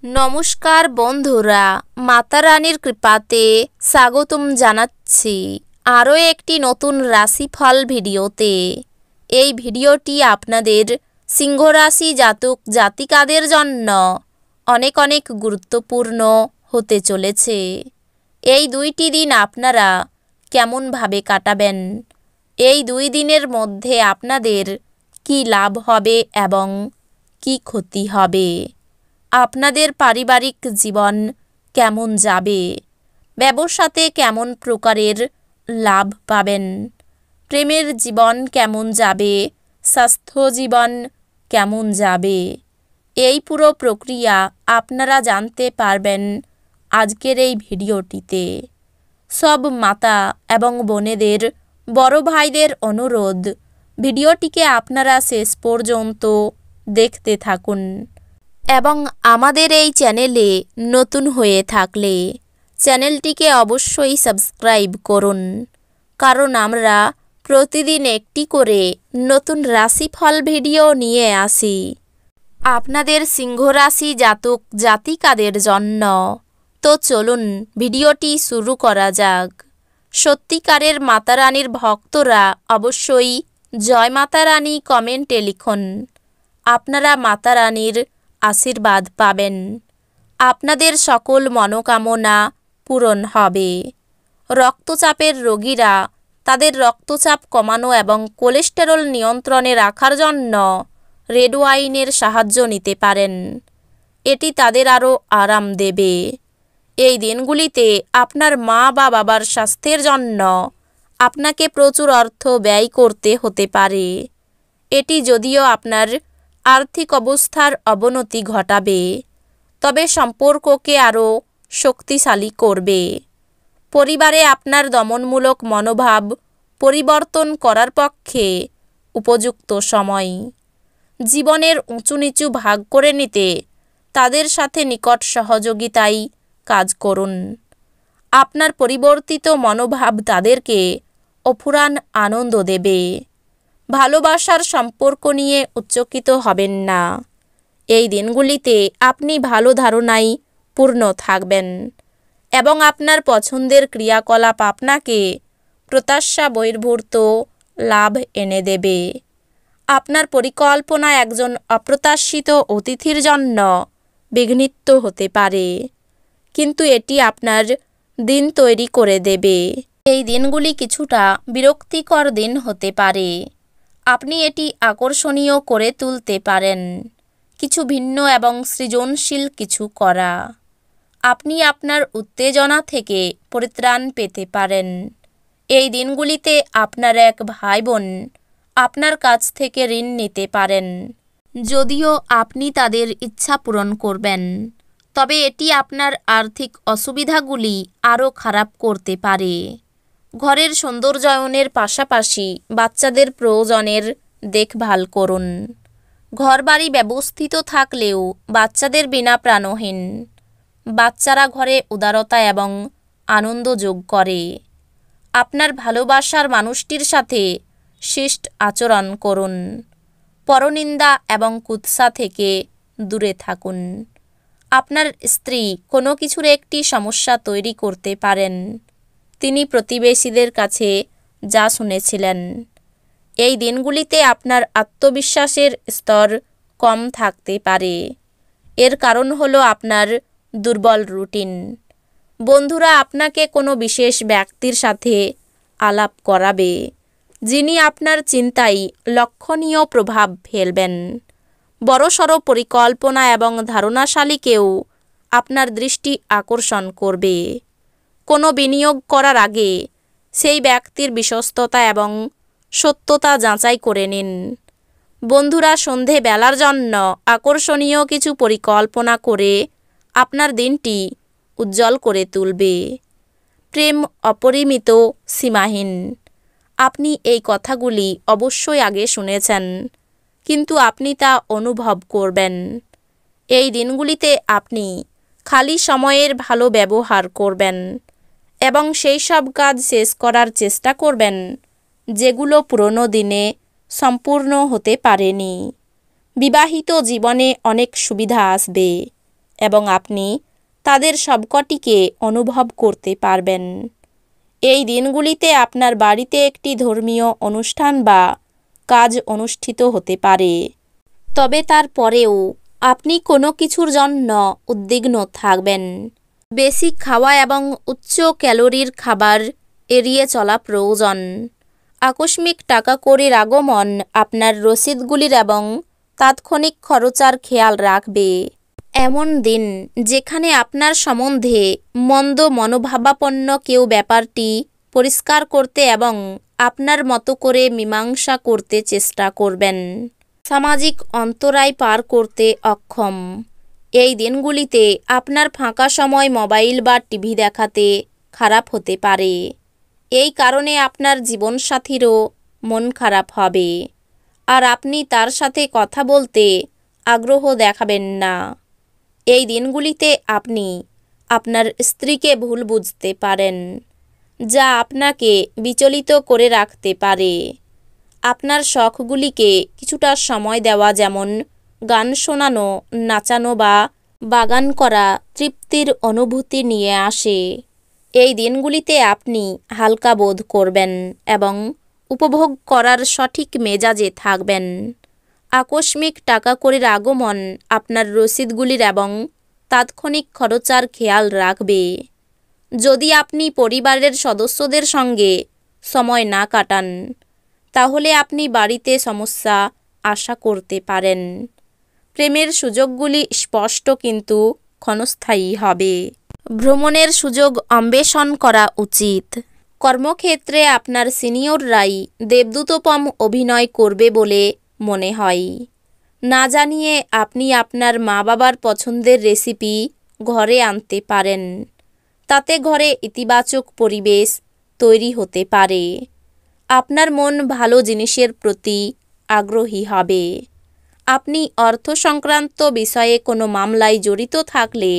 নমস্কার বন্ধুরা, মাতা রানীর কৃপাতে স্বাগতম জানাচ্ছি আরও একটি নতুন রাশিফল ভিডিওতে। এই ভিডিওটি আপনাদের সিংহ রাশি জাতক জাতিকাদের জন্য অনেক অনেক গুরুত্বপূর্ণ হতে চলেছে। এই 2টি দিন আপনারা কেমনভাবে কাটাবেন, এই 2 দিনের মধ্যে আপনাদের কি লাভ হবে এবং কি ক্ষতি হবে, আপনাদের পারিবারিক জীবন কেমন যাবে, ব্যবসাতে কেমন প্রকারের লাভ পাবেন, প্রেমের জীবন কেমন যাবে, স্বাস্থ্য জীবন কেমন যাবে, এই পুরো প্রক্রিয়া আপনারা জানতে পারবেন আজকের এই ভিডিওটিতে। সব মাতা এবং বোনেদের, বড় ভাইদের অনুরোধ, ভিডিওটিকে আপনারা শেষ পর্যন্ত দেখতে থাকুন এবং আমাদের এই চ্যানেলে নতুন হয়ে থাকলে চ্যানেলটিকে অবশ্যই সাবস্ক্রাইব করুন, কারণ আমরা প্রতিদিন একটি করে নতুন রাশিফল ভিডিও নিয়ে আসি আপনাদের সিংহ রাশি জাতক জাতিকাদের জন্য। তো চলুন ভিডিওটি শুরু করা যাক। সত্যিকারের মাতা রানীর ভক্তরা অবশ্যই জয় মাতা রানী কমেন্টে লিখুন। আপনারা মাতা রানীর আশীর্বাদ পাবেন, আপনাদের সকল মনোকামনা পূরণ হবে। রক্তচাপের রোগীরা তাদের রক্তচাপ কমানো এবং কোলেস্টেরল নিয়ন্ত্রণে রাখার জন্য রেড ওয়াইনের সাহায্য নিতে পারেন। এটি তাদের আরও আরাম দেবে। এই দিনগুলিতে আপনার মা বা বাবার স্বাস্থ্যের জন্য আপনাকে প্রচুর অর্থ ব্যয় করতে হতে পারে। এটি যদিও আপনার আর্থিক অবস্থার অবনতি ঘটাবে, তবে সম্পর্ককে আরও শক্তিশালী করবে। পরিবারে আপনার দমনমূলক মনোভাব পরিবর্তন করার পক্ষে উপযুক্ত সময়। জীবনের উঁচু নিচু ভাগ করে নিতে তাদের সাথে নিকট সহযোগিতায় কাজ করুন। আপনার পরিবর্তিত মনোভাব তাদেরকে অফুরান আনন্দ দেবে। ভালোবাসার সম্পর্ক নিয়ে উচ্চকিত হবেন না। এই দিনগুলিতে আপনি ভালো ধারণায় পূর্ণ থাকবেন এবং আপনার পছন্দের ক্রিয়াকলাপ আপনাকে প্রত্যাশা বহির্ভূত লাভ এনে দেবে। আপনার পরিকল্পনা একজন অপ্রত্যাশিত অতিথির জন্য বিঘ্নিত হতে পারে, কিন্তু এটি আপনার দিন তৈরি করে দেবে। এই দিনগুলি কিছুটা বিরক্তিকর দিন হতে পারে। আপনি এটি আকর্ষণীয় করে তুলতে পারেন কিছু ভিন্ন এবং সৃজনশীল কিছু করা। আপনি আপনার উত্তেজনা থেকে পরিত্রাণ পেতে পারেন। এই দিনগুলিতে আপনার এক ভাই বোন আপনার কাছ থেকে ঋণ নিতে পারেন। যদিও আপনি তাদের ইচ্ছা পূরণ করবেন, তবে এটি আপনার আর্থিক অসুবিধাগুলি আরও খারাপ করতে পারে। ঘরের সৌন্দর্যায়নের পাশাপাশি বাচ্চাদের প্রয়োজনের দেখভাল করুন। ঘরবাড়ি ব্যবস্থিত থাকলেও বাচ্চাদের বিনা প্রাণহীন। বাচ্চারা ঘরে উদারতা এবং আনন্দ যোগ করে। আপনার ভালোবাসার মানুষটির সাথে শিষ্ট আচরণ করুন। পরনিন্দা এবং কুৎসা থেকে দূরে থাকুন। আপনার স্ত্রী কোনো কিছুর একটি সমস্যা তৈরি করতে পারেন। তিনি প্রতিবেশীদের কাছে যা শুনেছিলেন। এই দিনগুলিতে আপনার আত্মবিশ্বাসের স্তর কম থাকতে পারে। এর কারণ হলো আপনার দুর্বল রুটিন। বন্ধুরা আপনাকে কোনো বিশেষ ব্যক্তির সাথে আলাপ করাবে, যিনি আপনার চিন্তায় লক্ষণীয় প্রভাব ফেলবেন। বড়সড় পরিকল্পনা এবং ধারণাশালী কেউ আপনার দৃষ্টি আকর্ষণ করবে। কোনো বিনিয়োগ করার আগে সেই ব্যক্তির বিশ্বস্ততা এবং সত্যতা যাচাই করে নিন। বন্ধুরা সন্ধেবেলার জন্য আকর্ষণীয় কিছু পরিকল্পনা করে আপনার দিনটি উজ্জ্বল করে তুলবে। প্রেম অপরিমিত, সীমাহীন। আপনি এই কথাগুলি অবশ্যই আগে শুনেছেন, কিন্তু আপনি তা অনুভব করবেন। এই দিনগুলিতে আপনি খালি সময়ের ভালো ব্যবহার করবেন এবং সেই সব কাজ শেষ করার চেষ্টা করবেন যেগুলো পুরনো দিনে সম্পূর্ণ হতে পারেনি। বিবাহিত জীবনে অনেক সুবিধা আসবে এবং আপনি তাদের সবকটিকে অনুভব করতে পারবেন। এই দিনগুলিতে আপনার বাড়িতে একটি ধর্মীয় অনুষ্ঠান বা কাজ অনুষ্ঠিত হতে পারে। তবে তারপরেও আপনি কোনো কিছুর জন্য উদ্বিগ্ন থাকবেন। বেশি খাওয়া এবং উচ্চ ক্যালোরির খাবার এড়িয়ে চলা প্রয়োজন। আকস্মিক টাকা কড়ির আগমন আপনার রসিদগুলির এবং তাৎক্ষণিক খরচার খেয়াল রাখবে। এমন দিন যেখানে আপনার সম্বন্ধে মন্দ মনোভাবাপন্ন কেউ ব্যাপারটি পরিষ্কার করতে এবং আপনার মতো করে মীমাংসা করতে চেষ্টা করবেন। সামাজিক অন্তরায় পার করতে অক্ষম। এই দিনগুলিতে আপনার ফাঁকা সময় মোবাইল বা টিভি দেখাতে খারাপ হতে পারে। এই কারণে আপনার জীবনসাথীরও মন খারাপ হবে, আর আপনি তার সাথে কথা বলতে আগ্রহ দেখাবেন না। এই দিনগুলিতে আপনি আপনার স্ত্রীকে ভুল বুঝতে পারেন, যা আপনাকে বিচলিত করে রাখতে পারে। আপনার শখগুলিকে কিছুটা সময় দেওয়া, যেমন গান শোনানো, নাচানো বা বাগান করা, তৃপ্তির অনুভূতি নিয়ে আসে। এই দিনগুলিতে আপনি হালকা বোধ করবেন এবং উপভোগ করার সঠিক মেজাজে থাকবেন। আকস্মিক টাকা কড়ির আগমন আপনার রসিদগুলির এবং তাৎক্ষণিক খরচার খেয়াল রাখবে। যদি আপনি পরিবারের সদস্যদের সঙ্গে সময় না কাটান, তাহলে আপনি বাড়িতে সমস্যা আশা করতে পারেন। প্রেমের সুযোগগুলি স্পষ্ট কিন্তু ক্ষণস্থায়ী হবে। ভ্রমণের সুযোগ অন্বেষণ করা উচিত। কর্মক্ষেত্রে আপনার সিনিয়ররাই দেবদূতোপম অভিনয় করবে বলে মনে হয়। না জানিয়ে আপনি আপনার মা বাবার পছন্দের রেসিপি ঘরে আনতে পারেন। তাতে ঘরে ইতিবাচক পরিবেশ তৈরি হতে পারে। আপনার মন ভালো জিনিসের প্রতি আগ্রহী হবে। আপনি অর্থ সংক্রান্ত বিষয়ে কোনো মামলায় জড়িত থাকলে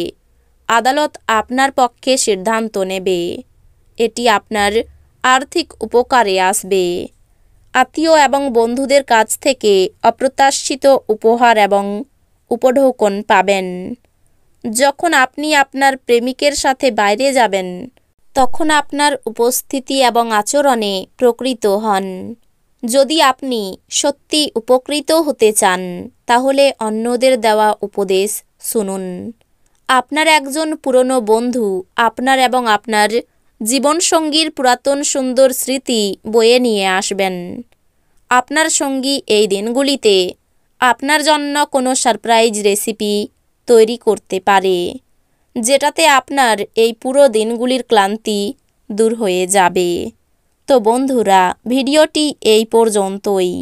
আদালত আপনার পক্ষে সিদ্ধান্ত নেবে। এটি আপনার আর্থিক উপকারে আসবে। আত্মীয় এবং বন্ধুদের কাছ থেকে অপ্রত্যাশিত উপহার এবং উপঢৌকন পাবেন। যখন আপনি আপনার প্রেমিকের সাথে বাইরে যাবেন, তখন আপনার উপস্থিতি এবং আচরণে প্রকৃত হন। যদি আপনি সত্যি উপকৃত হতে চান, তাহলে অন্যদের দেওয়া উপদেশ শুনুন। আপনার একজন পুরনো বন্ধু আপনার এবং আপনার জীবনসঙ্গীর পুরাতন সুন্দর স্মৃতি বয়ে নিয়ে আসবেন। আপনার সঙ্গী এই দিনগুলিতে আপনার জন্য কোনো সারপ্রাইজ রেসিপি তৈরি করতে পারে, যেটাতে আপনার এই পুরো দিনগুলির ক্লান্তি দূর হয়ে যাবে। তো বন্ধুরা, ভিডিওটি এই পর্যন্তই।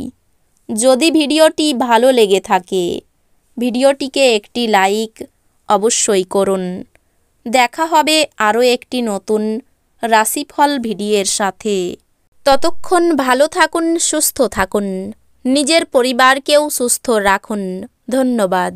যদি ভিডিওটি ভালো লেগে থাকে, ভিডিওটিকে একটি লাইক অবশ্যই করুন। দেখা হবে আরও একটি নতুন রাশিফল ভিডিওর সাথে। ততক্ষণ ভালো থাকুন, সুস্থ থাকুন, নিজের পরিবারকেও সুস্থ রাখুন। ধন্যবাদ।